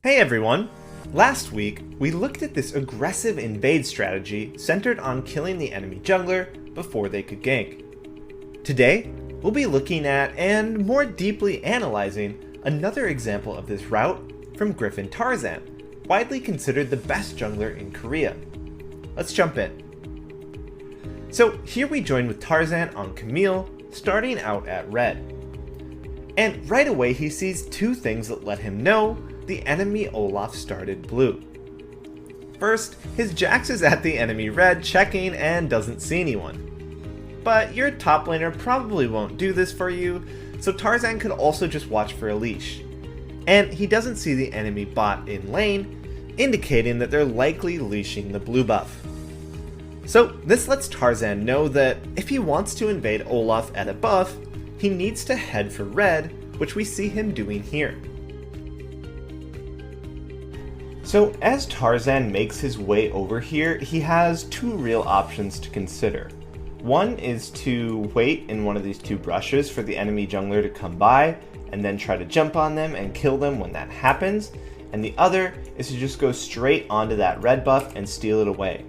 Hey everyone! Last week, we looked at this aggressive invade strategy centered on killing the enemy jungler before they could gank. Today, we'll be looking at and more deeply analyzing another example of this route from Griffin Trazan, widely considered the best jungler in Korea. Let's jump in. So here we join with Trazan on Camille, starting out at red. And right away he sees two things that let him know the enemy Olaf started blue. First, his Jax is at the enemy red checking and doesn't see anyone. But your top laner probably won't do this for you, so Trazan could also just watch for a leash. And he doesn't see the enemy bot in lane, indicating that they're likely leashing the blue buff. So this lets Trazan know that if he wants to invade Olaf at a buff, he needs to head for red, which we see him doing here. So as Trazan makes his way over here, he has two real options to consider. One is to wait in one of these two brushes for the enemy jungler to come by, and then try to jump on them and kill them when that happens, and the other is to just go straight onto that red buff and steal it away.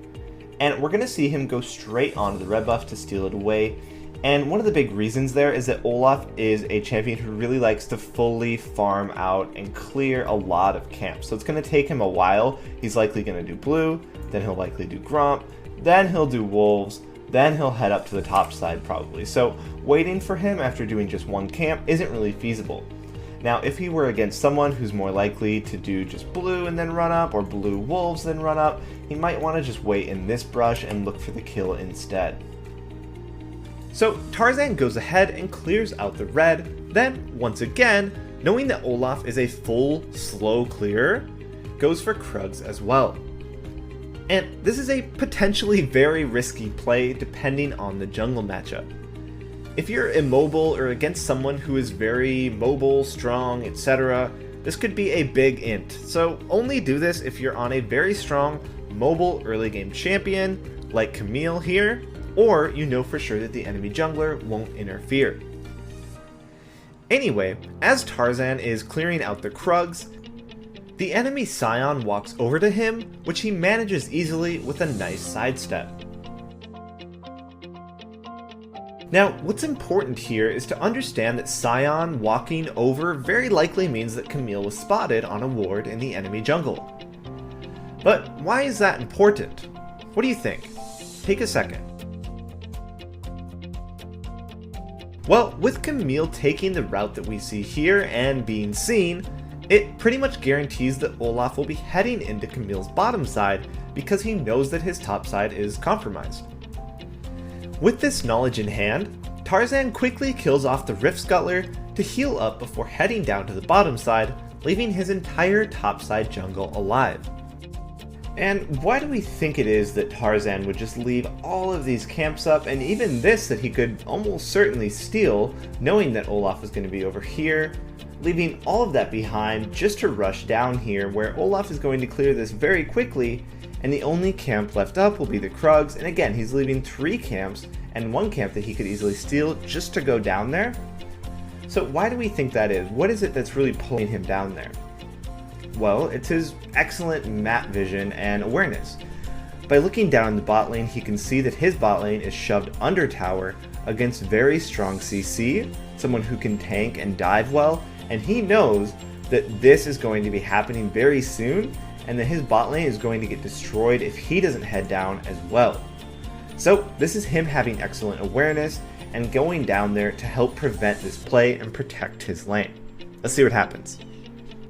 And we're going to see him go straight onto the red buff to steal it away. And one of the big reasons there is that Olaf is a champion who really likes to fully farm out and clear a lot of camps. So it's going to take him a while. He's likely going to do blue, then he'll likely do Gromp, then he'll do wolves, then he'll head up to the top side probably. So waiting for him after doing just one camp isn't really feasible. Now if he were against someone who's more likely to do just blue and then run up, or blue wolves then run up, he might want to just wait in this brush and look for the kill instead. So Trazan goes ahead and clears out the red, then once again, knowing that Olaf is a full slow clearer, goes for Krugs as well. And this is a potentially very risky play depending on the jungle matchup. If you're immobile or against someone who is very mobile, strong, etc., this could be a big int. So only do this if you're on a very strong mobile early game champion like Camille here, or you know for sure that the enemy jungler won't interfere. Anyway, as Trazan is clearing out the Krugs, the enemy Sion walks over to him, which he manages easily with a nice sidestep. Now, what's important here is to understand that Sion walking over very likely means that Camille was spotted on a ward in the enemy jungle. But why is that important? What do you think? Take a second. Well, with Camille taking the route that we see here and being seen, it pretty much guarantees that Olaf will be heading into Camille's bottom side because he knows that his top side is compromised. With this knowledge in hand, Trazan quickly kills off the Rift Scuttler to heal up before heading down to the bottom side, leaving his entire top side jungle alive. And why do we think it is that Trazan would just leave all of these camps up, and even this that he could almost certainly steal, knowing that Olaf was going to be over here, leaving all of that behind just to rush down here where Olaf is going to clear this very quickly, and the only camp left up will be the Krugs, and again he's leaving 3 camps and 1 camp that he could easily steal just to go down there? So why do we think that is? What is it that's really pulling him down there? Well, it's his excellent map vision and awareness. By looking down the bot lane, he can see that his bot lane is shoved under tower against very strong CC, someone who can tank and dive well, and he knows that this is going to be happening very soon, and that his bot lane is going to get destroyed if he doesn't head down as well. So this is him having excellent awareness and going down there to help prevent this play and protect his lane. Let's see what happens.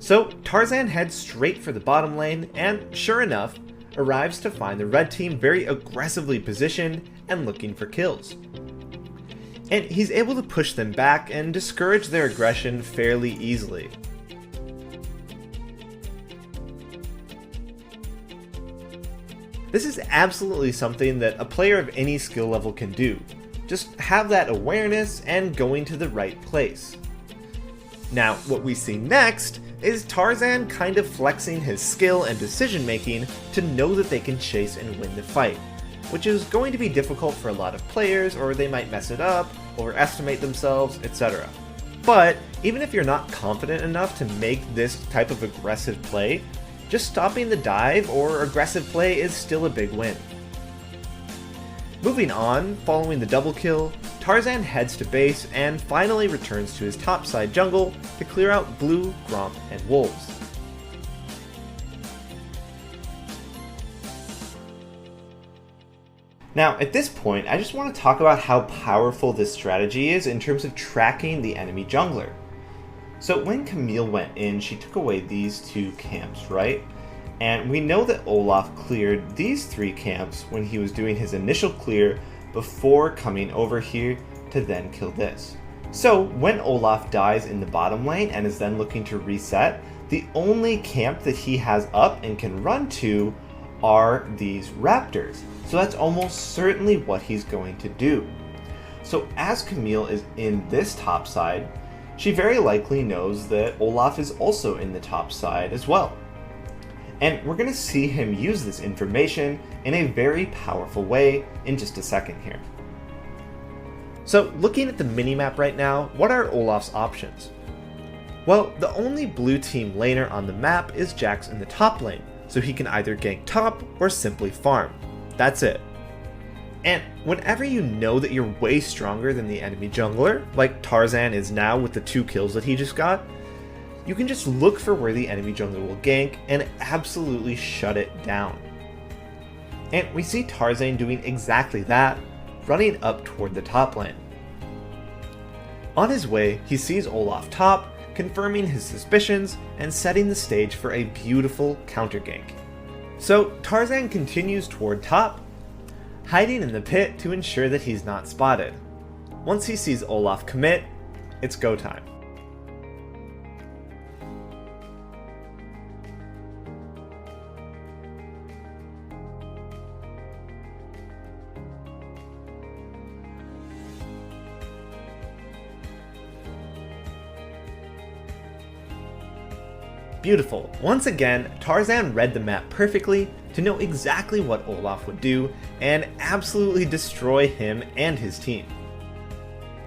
So Trazan heads straight for the bottom lane and, sure enough, arrives to find the red team very aggressively positioned and looking for kills. And he's able to push them back and discourage their aggression fairly easily. This is absolutely something that a player of any skill level can do. Just have that awareness and going to the right place. Now, what we see next is Trazan kind of flexing his skill and decision making to know that they can chase and win the fight, which is going to be difficult for a lot of players, or they might mess it up, overestimate themselves, etc. But even if you're not confident enough to make this type of aggressive play, just stopping the dive or aggressive play is still a big win. Moving on, following the double kill, Trazan heads to base and finally returns to his topside jungle to clear out Blue, Gromp, and Wolves. Now, at this point, I just want to talk about how powerful this strategy is in terms of tracking the enemy jungler. So when Camille went in, she took away these two camps, right? And we know that Olaf cleared these three camps when he was doing his initial clear before coming over here to then kill this. So when Olaf dies in the bottom lane and is then looking to reset, the only camp that he has up and can run to are these raptors. So that's almost certainly what he's going to do. So as Camille is in this top side, she very likely knows that Olaf is also in the top side as well. And we're going to see him use this information in a very powerful way in just a second here. So looking at the minimap right now, what are Olaf's options? Well, the only blue team laner on the map is Jax in the top lane, so he can either gank top or simply farm. That's it. And whenever you know that you're way stronger than the enemy jungler, like Trazan is now with the 2 kills that he just got, you can just look for where the enemy jungler will gank and absolutely shut it down. And we see Trazan doing exactly that, running up toward the top lane. On his way, he sees Olaf top, confirming his suspicions and setting the stage for a beautiful counter gank. So Trazan continues toward top, hiding in the pit to ensure that he's not spotted. Once he sees Olaf commit, it's go time. Beautiful. Once again, Trazan read the map perfectly to know exactly what Olaf would do and absolutely destroy him and his team.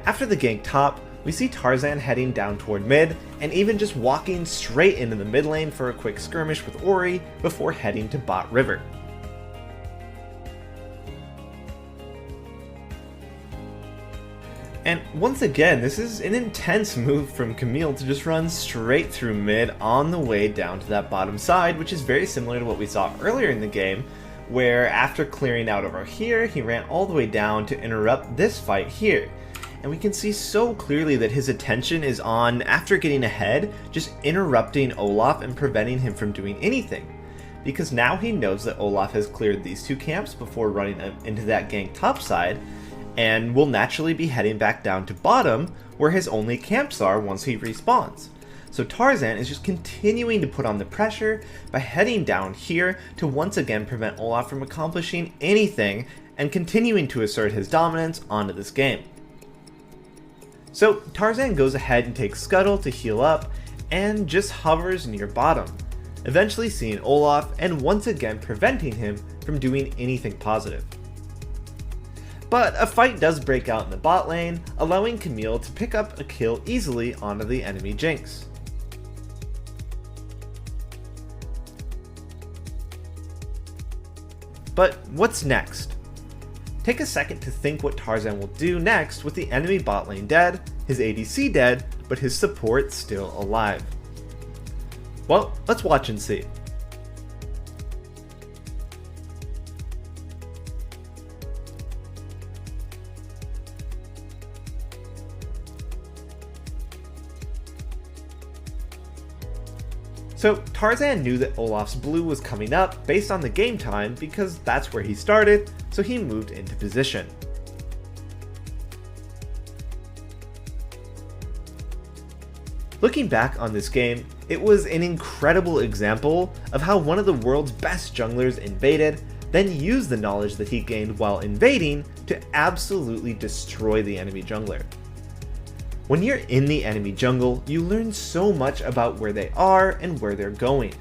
After the gank top, we see Trazan heading down toward mid and even just walking straight into the mid lane for a quick skirmish with Ori before heading to bot river. And once again, this is an intense move from Camille to just run straight through mid on the way down to that bottom side, which is very similar to what we saw earlier in the game, where after clearing out over here, he ran all the way down to interrupt this fight here. And we can see so clearly that his attention is on, after getting ahead, just interrupting Olaf and preventing him from doing anything. Because now he knows that Olaf has cleared these 2 camps before running into that gank topside, and will naturally be heading back down to bottom where his only camps are once he respawns. So Trazan is just continuing to put on the pressure by heading down here to once again prevent Olaf from accomplishing anything and continuing to assert his dominance onto this game. So Trazan goes ahead and takes Scuttle to heal up and just hovers near bottom, eventually seeing Olaf and once again preventing him from doing anything positive. But a fight does break out in the bot lane, allowing Camille to pick up a kill easily onto the enemy Jinx. But what's next? Take a second to think what Trazan will do next with the enemy bot lane dead, his ADC dead, but his support still alive. Well, let's watch and see. So Trazan knew that Olaf's blue was coming up based on the game time because that's where he started, so he moved into position. Looking back on this game, it was an incredible example of how one of the world's best junglers invaded, then used the knowledge that he gained while invading to absolutely destroy the enemy jungler. When you're in the enemy jungle, you learn so much about where they are and where they're going.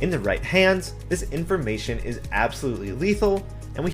In the right hands, this information is absolutely lethal